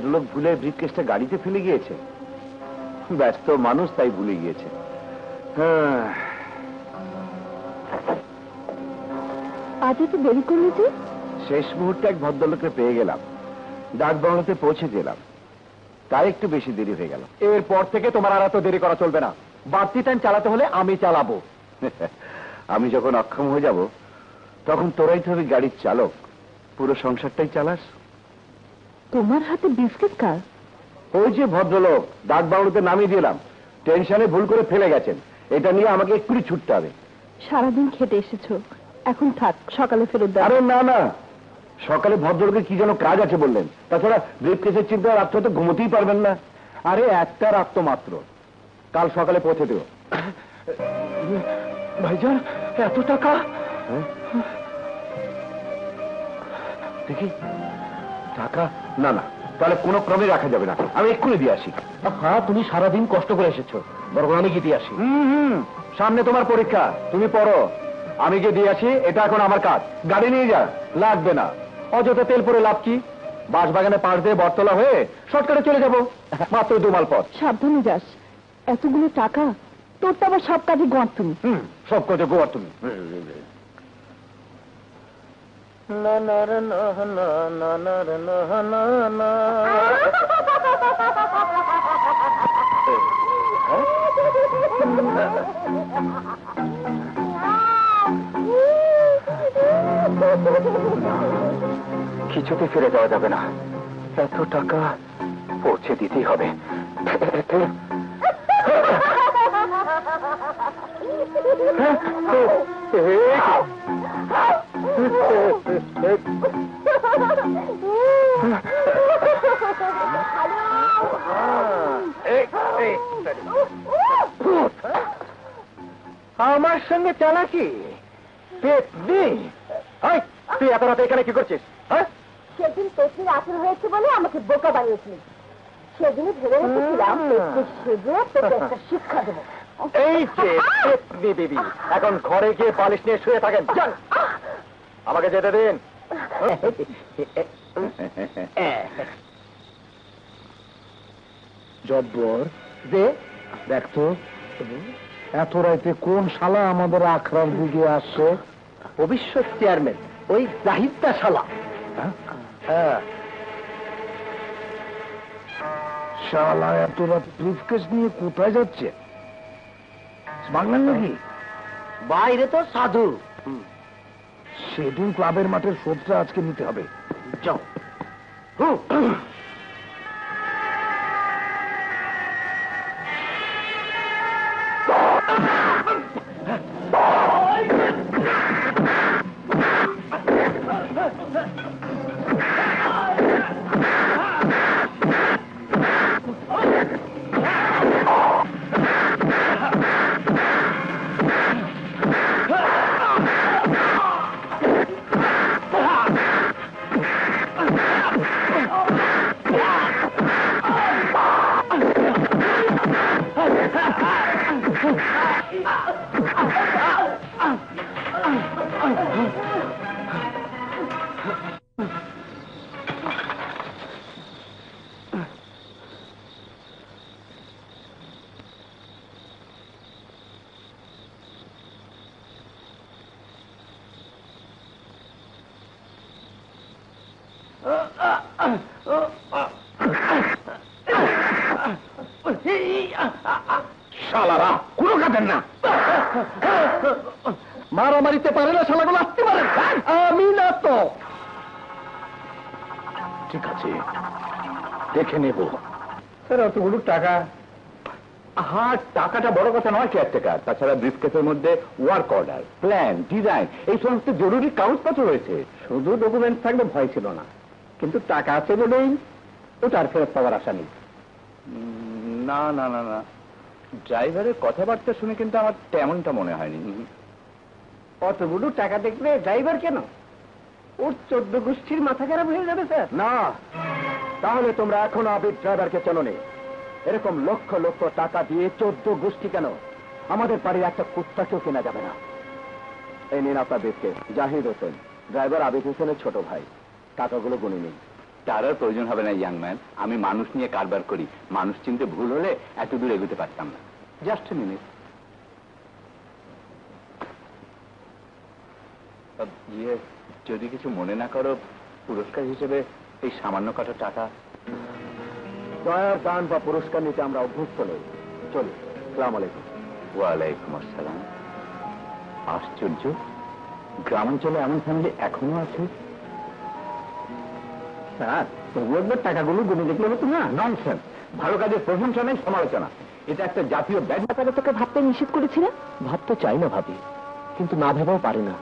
ভদ্রলোক ভুলে ব্রিফকেসটা গাড়িতে ফেলে গিয়েছে। ব্যস্ত মানুষ, তাই ভুলে গিয়েছে। হ্যাঁ, আজ একটু দেরি করলি যে? শেষ মুহূর্তে এক ভদ্রলোককে পেয়ে গেলাম, ডাক বাংলোতে পৌঁছে দিলাম, তাই একটু বেশি দেরি হয়ে গেল। এরপর থেকে তোমার আর এত দেরি করা চলবে না। বাড়তি টাইম চালাতে হলে আমি চালাবো। আমি যখন অক্ষম হয়ে যাব তখন তোরাই তো হবে গাড়ির চালক, পুরো সংসারটাই চালাস। তোমার হাতে বিস্কিট কার? ওই যে ভদ্রলোক, ডাক বাংলোতে নামিয়ে দিলাম, টেনশনে ভুল করে ফেলে গেছেন। এটা নিয়ে আমাকে এক্ষুনি ছুটতে হবে। সারাদিন খেটে এসেছো, এখন থাক, সকালে ফেরত দাও। আরে না না, সকালে ভদ্রলোকের কি যেন কাজ আছে বললেন। তাছাড়া ব্রিফকেসের চিন্তা রাত্রে তো ঘুমোতেই পারবেন না। আরে একটা রাত তো মাত্র, কাল সকালে পৌঁছে দেব। ভাইজান, এত টাকা? দেখি টাকা, না না, তাহলে কোনো ক্রমে রাখা যাবে না, আমি এক্ষুনি দিয়ে আসি। হ্যাঁ, তুমি সারাদিন কষ্ট করে এসেছো, বরং আমি গিয়ে দিয়ে আসি। সামনে তোমার পরীক্ষা, তুমি পড়ো, আমি গিয়ে দিয়ে আসি। এটা এখন আমার কাজ। গাড়ি নিয়ে যা। লাগবে না, অযথা তেল পরে লাভ কি? বাঁশবাগানে পাশ দিয়ে বটতলা হয়ে শর্টকাটে চলে যাব, মাত্র 2 মাইল পথ। সাবধানে যাস, এতগুলো টাকা, তোর তো আবার সব কাজে গোয়ার তুমি। সব কাজে গোয়ার তুমি। কিছুতে ফিরে যাওয়া যাবে না, এত টাকা পৌঁছে দিতেই হবে। আমার সঙ্গে চালাকি? তুই এত রাতে এখানে কি করছিস? সেদিন পেটনির আসর হয়েছে বলে আমাকে বোকা বানিয়েছিলি। সেদিনই ভেবে রেখেছিলাম সেজে তোকে একটা শিক্ষা দেবো। এই যে বেবি, এখন ঘরে গিয়ে বালিশ নিয়ে শুয়ে থাকেন। যান, আমাকে যেতে দিন। জব্বর যে দেখতো, এত রাইতে কোন শালা আমাদের আখড়ার দিকে আসছে? ভবিষ্যৎ চেয়ারম্যান, ওই জাহিদটা শালা। হ্যাঁ, শালা এত রাত ব্রিফকেস নিয়ে কোথায় যাচ্ছে? বাংলার নাকি? বাইরে তো সাধু। সেদিন ক্লাবের মাঠের শোধটা আজকে নিতে হবে। যাও। শালারা কোনো কাটেন না, মারামারিতে পারে না শালাগুলো, আসতে পারে। আমি না তো। ঠিক আছে, দেখে নেব। স্যার, অতগুলো টাকা? হ্যাঁ, টাকাটা বড় কথা নয়, কেয়ারটেকার। তাছাড়া ব্রিফকেসের মধ্যে ওয়ার্ক অর্ডার, প্ল্যান, ডিজাইন, এই সমস্ত জরুরি কাগজপত্র রয়েছে। শুধু ডকুমেন্ট থাকলে ভয় ছিল না, কিন্তু টাকা আছে বলেই ওটা আর ফেরত পাওয়ার আশা নেই। না না না না, ড্রাইভারের কথাবার্তা শুনে কিন্তু আমার তেমনটা মনে হয়নি। অতগুলো টাকা দেখলে ড্রাইভার কেন? ওর 14 গোষ্ঠীর মাথা খারাপ হয়ে যাবে স্যার। না, তাহলে তোমরা এখনো আবির ড্রাইভারকে চেনো নি। এরকম লক্ষ লক্ষ টাকা দিয়ে 14 গোষ্ঠী কেন, আমাদের বাড়ির একটা কুত্তাকেও কেনা যাবে না। এই নিন আপনার বেশকে, জাহিদ হোসেন, ড্রাইভার আবিদ হোসেনের ছোট ভাই। টাকাগুলো গুনে নিন। তার আর প্রয়োজন হবে না ইয়াং ম্যান। আমি মানুষ নিয়ে কারবার করি, মানুষ চিনতে ভুল হলে এত দূর এগোতে পারতাম না। Just minute. ইয়ে, যদি কিছু মনে না করো, পুরস্কার হিসেবে এই সামান্য কটা টাকা। দয়ার দান বা পুরস্কার নিতে আমরা অভ্যস্ত নই। চলি। আসসালামু আলাইকুম। ওয়ালাইকুম আসসালাম। আশ্চর্য, গ্রামাঞ্চলে এমন ফ্যামিলি এখনো আছে। স্যার, তবু একবার টাকাগুলো গুনে দেখলে হতো না? ননসেন্স। ভালো কাজের প্রশংসা নেই, সমালোচনা। এটা একটা জাতীয় ব্যাড। ব্যাপারে তোকে ভাবতে নিষেধ করেছিলেন। ভাবতে চাই না ভাবি, কিন্তু না ভেবেও পারি না।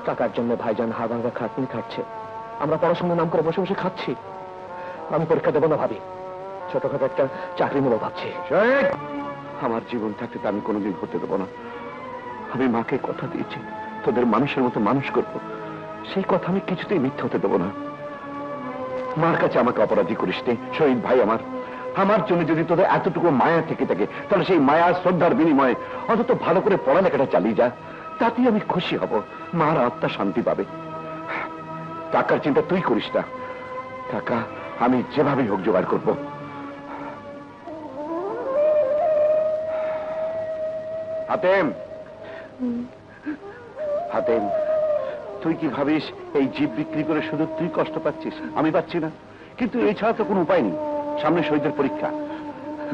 টাকার জন্য ভাইজান হাড়ভাঙ্গা খাটনি খাচ্ছে, আমরা পড়াশোনার নাম করে বসে বসে খাচ্ছি। আমি পরীক্ষা দেবো না ভাবি, ছোটখাটো একটা চাকরি নেবো ভাবছি। আমার জীবন থাকতে তো আমি কোনোদিন হতে দেবো না। আমি মাকে কথা দিয়েছি তোদের মানুষের মতো মানুষ করবো, সেই কথা আমি কিছুতেই মিথ্যে হতে দেবো না। মার কাছে আমাকে অপরাধী করিস নে শহীদ ভাই। আমার জন্য যদি তোদের এতটুকু মায়া থেকে থাকে, তাহলে সেই মায়া শ্রদ্ধার বিনিময়ে অন্তত ভালো করে পড়ালেখাটা চালিয়ে যা, তাতেই আমি খুশি হব। মার আত্মা শান্তি পাবে। টাকার চিন্তা তুই করিস না, টাকা আমি যেভাবেই হোক জোগাড় করব। হাতেম, হাতেম, তুই কি ভাবিস এই জীব বিক্রি করে শুধু তুই কষ্ট পাচ্ছিস, আমি পাচ্ছি না? কিন্তু এছাড়া তো কোনো উপায় নেই। সামনে শহীদের পরীক্ষা,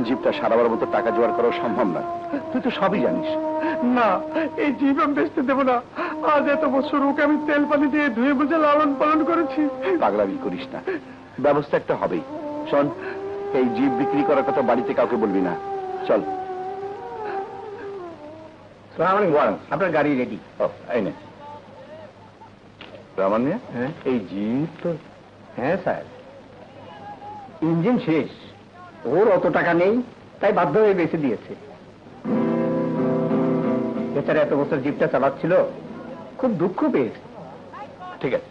জীবটা সারাবার মতো টাকা জোগাড় করা সম্ভব না। তুই তো সবই জানিস। না, এই জীব আমি বেচতে দেবো না। আজ এত বছর ওকে আমি তেল পানি দিয়ে ধুয়ে বুঝে লালন পালন করেছি। পাগলামি করিস না, ব্যবস্থা একটা হবেই। শোন, এই জীব বিক্রি করার কথা বাড়িতে কাউকে বলবি না। চল। আপনার গাড়ি রেডি। এই নে। হ্যাঁ, এই জীব তো। হ্যাঁ স্যার, ইঞ্জিন শেষ, ওর অত টাকা নেই, তাই বাধ্য হয়ে বেঁচে দিয়েছে। বেচারা এত বছর জিপটা চালাচ্ছিল, খুব দুঃখ পেয়েছে। ঠিক আছে,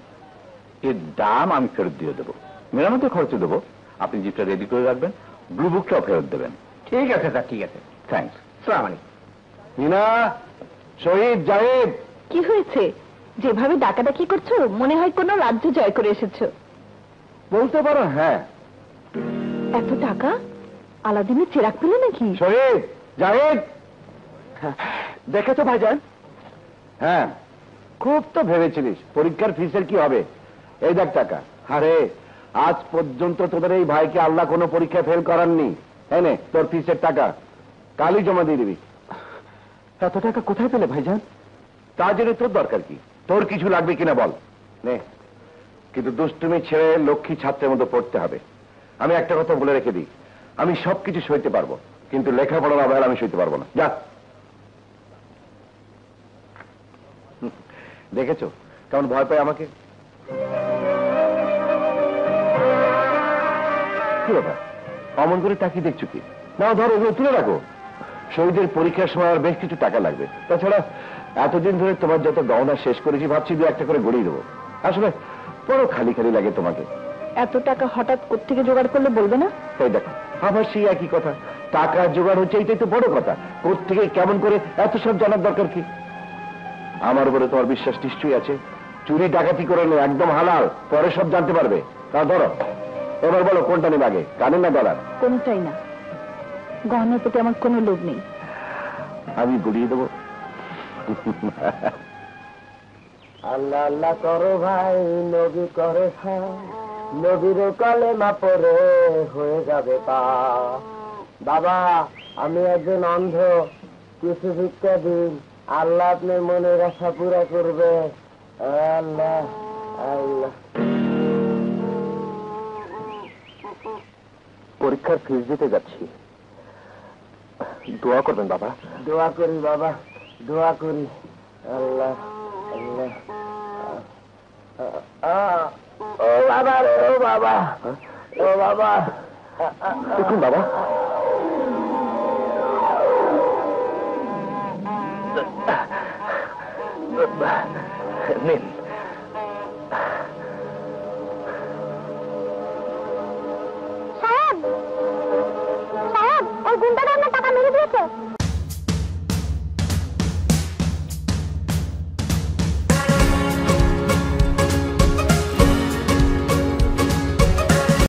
এর দাম আমি ফেরত দিয়ে দেবো, মেরামতের খরচ দেবো। আপনি জিপটা রেডি করে রাখবেন, ব্লু বুকটাও ফেরত দেবেন। ঠিক আছে স্যার, ঠিক আছে। থ্যাঙ্কস। আসসালামু আলাইকুম। মিনা, শহীদ, জাহিদ। কি হয়েছে? যেভাবে ডাকাডাকি করছো, মনে হয় কোনো রাজ্য জয় করে এসেছো। বলতে পারো হ্যাঁ। এত টাকা আলাদিনের চেরাগ পেলে নাকি? শহীদ, জাহিদ, দেখেছো ভাইজান? হ্যাঁ, খুব তো ভেবেছিলিস পরীক্ষার ফিসের কি হবে। এই দেখ টাকা। আরে আজ পর্যন্ত তোদের এই ভাইকে আল্লাহ কোনো পরীক্ষা ফেল করাননি। এই নে তোর ফিসের টাকা, কালই জমা দিয়ে দিবি। এত টাকা কোথায় পেলে ভাইজান? তা জেনে তোর দরকার কি? তোর কিছু লাগবে কিনা বল। নে, কিন্তু দুষ্টুমি ছেড়ে লক্ষ্মী ছাত্রের মতো পড়তে হবে। আমি একটা কথা বলে রেখে দিই, আমি সবকিছু সইতে পারবো, কিন্তু লেখাপড়ার অবহেলা আমি সইতে পারবো না। যা। দেখেছো কেমন ভয় পায় আমাকে? কি ব্যাপার, অমন করে তাকিয়ে দেখছো কি? না ধরো, ওগুলো তুলে রাখো। শহীদের পরীক্ষার সময় আর বেশ কিছু টাকা লাগবে। তাছাড়া এতদিন ধরে তোমার যত গহনা শেষ করেছি, ভাবছি দু একটা করে গড়িয়ে দেবো। আসলে বড় খালি খালি লাগে তোমাকে। এত টাকা হঠাৎ কোত্থেকে জোগাড় করলে বলবে না? তাই দেখো, আবার সেই একই কথা। টাকা জোগাড় হচ্ছে, এইটাই তো বড় কথা। কোত্থেকে কেমন করে এত সব জানার দরকার কি? আমার উপরে তোমার বিশ্বাস নিশ্চয়ই আছে। চুরি ডাকাতি করে নে, একদম হালাল, পরে সব জানতে পারবে। তা ধরো, এবার বলো কোনটা নেবে আগে, কানের না গলার? কোনটাই না, গহনার প্রতি আমার কোনো লোভ নেই। আমি গুলিয়ে দেবো। আল্লাহ আল্লাহ করো ভাই, নবী করে ভাই, নবীর কলেমা পড়ে হয়ে যাবে পা। বাবা, আমি একজন অন্ধ, কিছু ভিক্ষা দিন, আল্লাহ আপনার মনের আশা পুরা করবে। আল্লাহ আল্লাহ। পরীক্ষার ফিস দিতে যাচ্ছি, দোয়া করবেন বাবা। দোয়া করি বাবা, দোয়া করি। আল্লাহ আল্লাহ। ও বাবা রে, ও বাবা, ও বাবা। দেখুন বাবা,